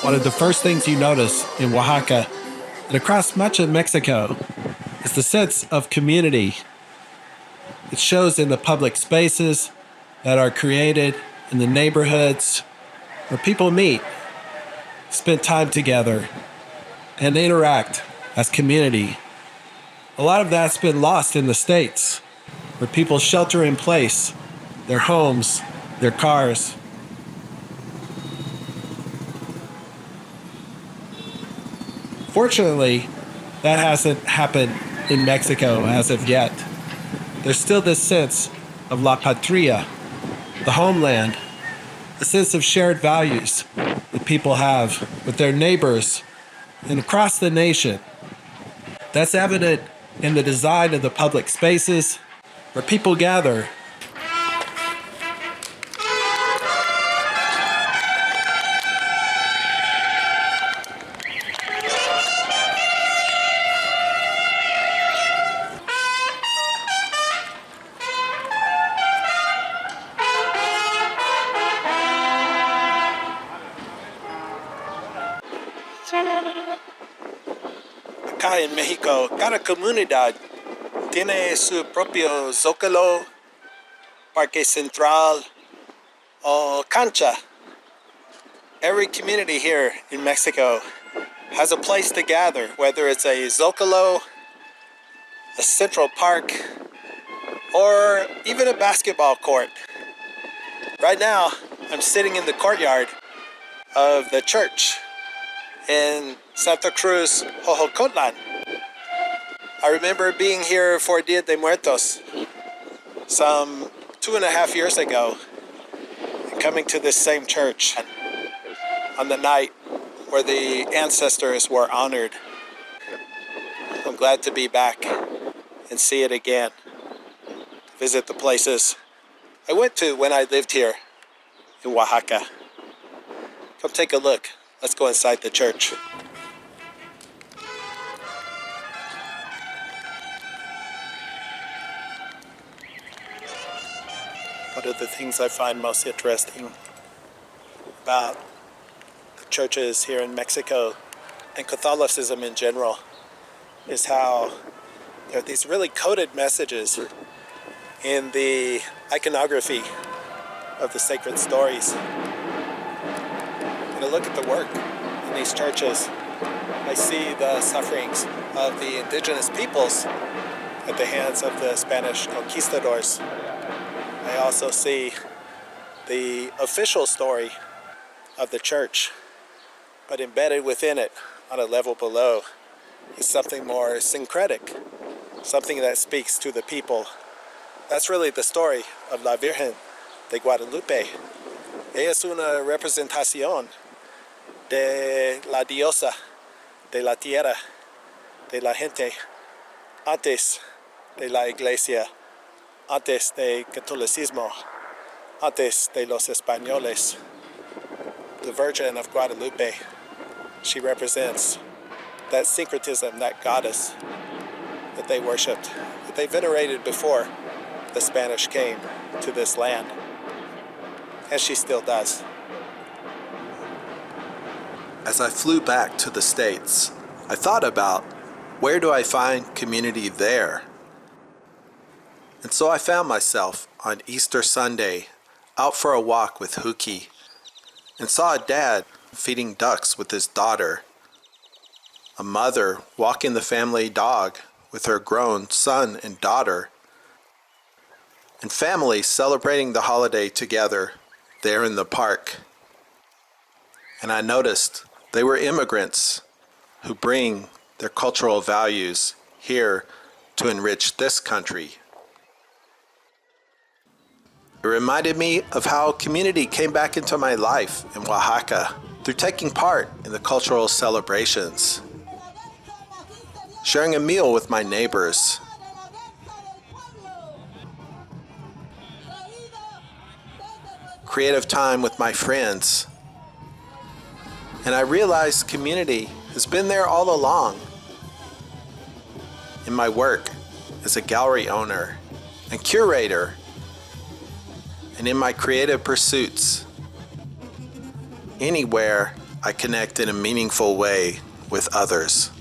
One of the first things you notice in Oaxaca and across much of Mexico is the sense of community. It shows in the public spaces that are created in the neighborhoods where people meet, spend time together, and interact as community. A lot of that's been lost in the States, where people shelter in place, their homes, their cars. Fortunately, that hasn't happened in Mexico as of yet. There's still this sense of la patria, the homeland, a sense of shared values that people have with their neighbors and across the nation. That's evident in the design of the public spaces where people gather. Acá en México, cada comunidad tiene su propio zócalo, parque central, o cancha. Every community here in Mexico has a place to gather, whether it's a zócalo, a central park, or even a basketball court. Right now, I'm sitting in the courtyard of the church in Santa Cruz Xoxocotlán. I remember being here for Dia de Muertos some 2.5 years ago and coming to this same church on the night where the ancestors were honored. I'm glad to be back and see it again, visit the places I went to when I lived here in Oaxaca. Come take a look. Let's go inside the church. One of the things I find most interesting about the churches here in Mexico and Catholicism in general is how there are these really coded messages in the iconography of the sacred stories. When I look at the work in these churches, I see the sufferings of the indigenous peoples at the hands of the Spanish conquistadors. I also see the official story of the church, but embedded within it, on a level below, is something more syncretic, something that speaks to the people. That's really the story of La Virgen de Guadalupe. Ella es una representación de la diosa, de la tierra, de la gente, antes de la iglesia, antes de catolicismo, antes de los españoles. The Virgin of Guadalupe, she represents that syncretism, that goddess that they worshipped, that they venerated before the Spanish came to this land, and she still does. As I flew back to the States, I thought about, where do I find community there? And so I found myself on Easter Sunday out for a walk with Huki and saw a dad feeding ducks with his daughter, a mother walking the family dog with her grown son and daughter, and families celebrating the holiday together there in the park. And I noticed they were immigrants who bring their cultural values here to enrich this country. It reminded me of how community came back into my life in Oaxaca through taking part in the cultural celebrations, sharing a meal with my neighbors, creative time with my friends. And I realized community has been there all along. In my work as a gallery owner and curator, and in my creative pursuits, anywhere I connect in a meaningful way with others.